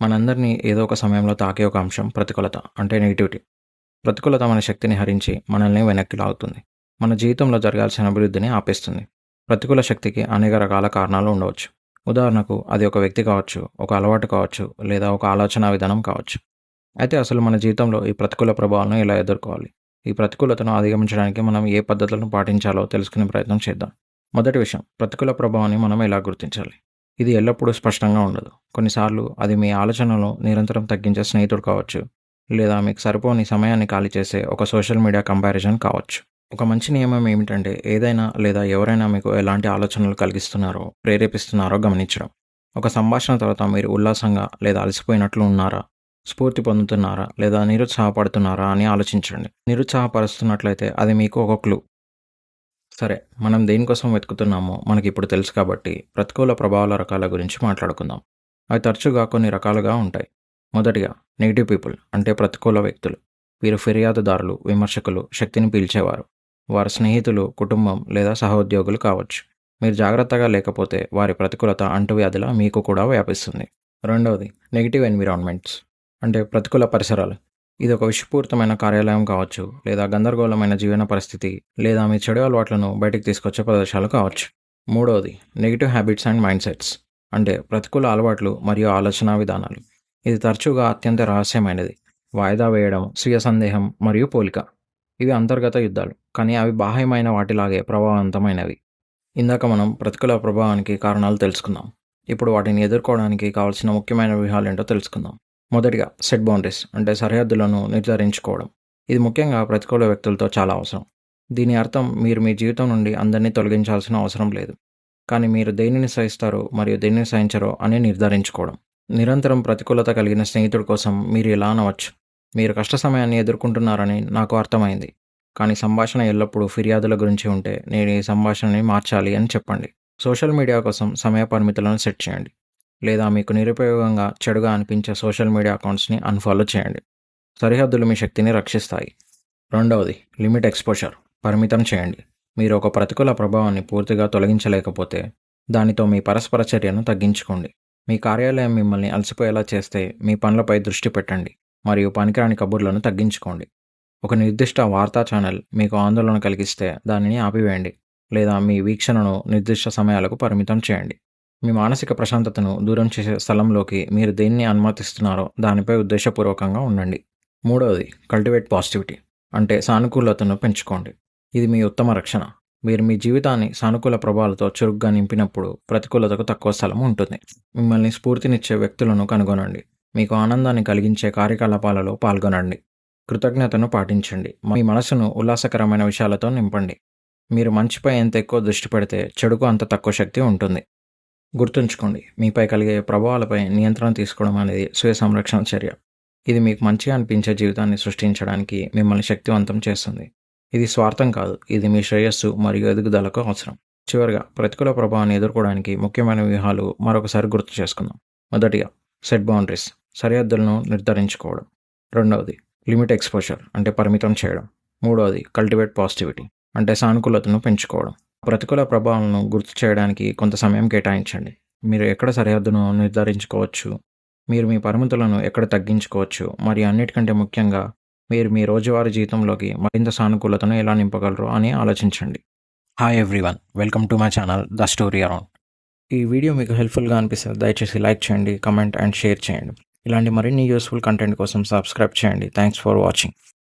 మనందరినీ ఏదో ఒక సమయంలో తాకే ఒక అంశం ప్రతికూలత అంటే నెగిటివిటీ. ప్రతికూలత మన శక్తిని హరించి మనల్ని వెనక్కి లాగుతుంది. మన జీవితంలో జరగాల్సిన అభివృద్ధిని ఆపేస్తుంది. ప్రతికూల శక్తికి అనేక రకాల కారణాలు ఉండవచ్చు. ఉదాహరణకు అది ఒక వ్యక్తి కావచ్చు, ఒక అలవాటు కావచ్చు, లేదా ఒక ఆలోచన విధానం కావచ్చు. అయితే అసలు మన జీవితంలో ఈ ప్రతికూల ప్రభావాలను ఎలా ఎదుర్కోవాలి? ఈ ప్రతికూలతను అధిగమించడానికి మనం ఏ పద్ధతులను పాటించాలో తెలుసుకునే ప్రయత్నం చేద్దాం. మొదటి విషయం, ప్రతికూల ప్రభావాన్ని మనం ఎలా గుర్తించాలి? ఇది ఎల్లప్పుడూ స్పష్టంగా ఉండదు. కొన్నిసార్లు అది మీ ఆలోచనలను నిరంతరం తగ్గించే స్నేహితుడు కావచ్చు, లేదా మీకు సరిపోని సమయాన్ని ఖాళీ చేసే ఒక సోషల్ మీడియా కంపారిజన్ కావచ్చు. ఒక మంచి నియమం ఏమిటంటే ఏదైనా లేదా ఎవరైనా మీకు ఎలాంటి ఆలోచనలు కలిగిస్తున్నారో, ప్రేరేపిస్తున్నారో గమనించడం. ఒక సంభాషణ తర్వాత మీరు ఉల్లాసంగా లేదా అలసిపోయినట్లు ఉన్నారా, స్ఫూర్తి పొందుతున్నారా లేదా నిరుత్సాహపడుతున్నారా అని ఆలోచించండి. నిరుత్సాహపరుస్తున్నట్లయితే అది మీకు ఒక క్లూ. సరే, మనం దేనికోసం వెతుకుతున్నామో మనకిప్పుడు తెలుసు కాబట్టి ప్రతికూల ప్రభావాల రకాల గురించి మాట్లాడుకుందాం. అవి తరచుగా కొన్ని రకాలుగా ఉంటాయి. మొదటిగా నెగిటివ్ పీపుల్ అంటే ప్రతికూల వ్యక్తులు. వీరు ఫిర్యాదుదారులు, విమర్శకులు, శక్తిని పీల్చేవారు. వారి స్నేహితులు, కుటుంబం లేదా సహోద్యోగులు కావచ్చు. మీరు జాగ్రత్తగా లేకపోతే వారి ప్రతికూలత అంటువ్యాధిలా మీకు కూడా వ్యాపిస్తుంది. రెండవది నెగిటివ్ ఎన్విరాన్మెంట్స్ అంటే ప్రతికూల పరిసరాలు. ఇది ఒక విషపూరితమైన కార్యాలయం కావచ్చు, లేదా గందరగోళమైన జీవన పరిస్థితి, లేదా మీ చెడు అలవాట్లను బయటికి తీసుకొచ్చే ప్రదేశాలు కావచ్చు. మూడవది negative habits and mind sets అంటే ప్రతికూల అలవాట్లు మరియు ఆలోచన విధానాలు. ఇది తరచుగా అత్యంత రహస్యమైనది. వాయిదా వేయడం, స్వీయ సందేహం మరియు పోలిక. ఇవి అంతర్గత యుద్ధాలు, కానీ అవి బాహ్యమైన వాటిలాగే ప్రభావవంతమైనవి. ఇందాక మనం ప్రతికూల ప్రభావానికి కారణాలు తెలుసుకుందాం. ఇప్పుడు వాటిని ఎదుర్కోవడానికి కావాల్సిన ముఖ్యమైన వ్యూహాలు ఏంటో తెలుసుకుందాం. మొదటిగా సెట్ బౌండరీస్ అంటే సరిహద్దులను నిర్ధారించుకోవడం. ఇది ముఖ్యంగా ప్రతికూల వ్యక్తులతో చాలా అవసరం. దీని అర్థం మీరు మీ జీవితం నుండి అందరినీ తొలగించాల్సిన అవసరం లేదు, కానీ మీరు దేనిని సహిస్తారో మరియు దేనిని సహించరో అని నిర్ధారించుకోవడం. నిరంతరం ప్రతికూలత కలిగిన స్నేహితుడి కోసం మీరు ఇలా అనవచ్చు: మీరు కష్ట సమయాన్ని ఎదుర్కొంటున్నారని నాకు అర్థమైంది, కానీ సంభాషణ ఎల్లప్పుడూ ఫిర్యాదుల గురించి ఉంటే నేను ఈ సంభాషణని మార్చాలి అని చెప్పండి. సోషల్ మీడియా కోసం సమయ పరిమితులను సెట్ చేయండి, లేదా మీకు నిరుపయోగంగా చెడుగా అనిపించే సోషల్ మీడియా అకౌంట్స్ని అన్ఫాలో చేయండి. సరిహద్దులు మీ శక్తిని రక్షిస్తాయి. రెండవది లిమిట్ ఎక్స్పోజర్ పరిమితం చేయండి. మీరు ఒక ప్రతికూల ప్రభావాన్ని పూర్తిగా తొలగించలేకపోతే దానితో మీ పరస్పర చర్యను తగ్గించుకోండి. మీ కార్యాలయం మిమ్మల్ని అలసిపోయేలా చేస్తే మీ పనులపై దృష్టి పెట్టండి మరియు పనికిరాని కబుర్లను తగ్గించుకోండి. ఒక నిర్దిష్ట వార్తా ఛానల్ మీకు ఆందోళన కలిగిస్తే దానిని ఆపివేయండి, లేదా మీ వీక్షణను నిర్దిష్ట సమయాలకు పరిమితం చేయండి. మీ మానసిక ప్రశాంతతను దూరం చేసే స్థలంలోకి మీరు దేన్ని అనుమతిస్తున్నారో దానిపై ఉద్దేశపూర్వకంగా ఉండండి. మూడవది కల్టివేట్ పాజిటివిటీ అంటే సానుకూలతను పెంచుకోండి. ఇది మీ ఉత్తమ రక్షణ. మీరు మీ జీవితాన్ని సానుకూల ప్రభావాలతో చురుగ్గా నింపినప్పుడు ప్రతికూలతకు తక్కువ స్థలం ఉంటుంది. మిమ్మల్ని స్ఫూర్తినిచ్చే వ్యక్తులను కనుగొనండి. మీకు ఆనందాన్ని కలిగించే కార్యకలాపాలలో పాల్గొనండి. కృతజ్ఞతను పాటించండి. మీ మనసును ఉల్లాసకరమైన విషయాలతో నింపండి. మీరు మంచిపై ఎంత ఎక్కువ దృష్టి పెడితే చెడుకు అంత తక్కువ శక్తి ఉంటుంది. గుర్తుంచుకోండి, మీపై కలిగే ప్రభావాలపై నియంత్రణ తీసుకోవడం అనేది స్వయ సంరక్షణ చర్య. ఇది మీకు మంచిగా అనిపించే జీవితాన్ని సృష్టించడానికి మిమ్మల్ని శక్తివంతం చేస్తుంది. ఇది స్వార్థం కాదు, ఇది మీ శ్రేయస్సు మరియు ఎదుగుదలకు అవసరం. చివరిగా ప్రతికూల ప్రభావాన్ని ఎదుర్కోవడానికి ముఖ్యమైన వ్యూహాలు మరొకసారి గుర్తు చేసుకుందాం. మొదటిగా సెట్ బౌండరీస్ సరిహద్దులను నిర్ధారించుకోవడం. రెండవది లిమిట్ ఎక్స్పోజర్ అంటే పరిమితం చేయడం. మూడవది కల్టివేట్ పాజిటివిటీ అంటే సానుకూలతను పెంచుకోవడం. ప్రతికూల ప్రభావాలను గుర్తు చేయడానికి కొంత సమయం కేటాయించండి. మీరు ఎక్కడ సరిహద్దును నిర్ధారించుకోవచ్చు, మీరు మీ పరిమితులను ఎక్కడ తగ్గించుకోవచ్చు, మరియు అన్నిటికంటే ముఖ్యంగా మీరు మీ రోజువారీ జీవితంలోకి మరింత సానుకూలతను ఎలా నింపగలరు అని ఆలోచించండి. Hi everyone, welcome to my channel the story around. ఈ వీడియో మీకు హెల్ప్ఫుల్గా అనిపిస్తే దయచేసి లైక్ చేయండి, కమెంట్ అండ్ షేర్ చేయండి. ఇలాంటి మరిన్ని యూస్ఫుల్ కంటెంట్ కోసం సబ్స్క్రైబ్ చేయండి. Thanks for watching.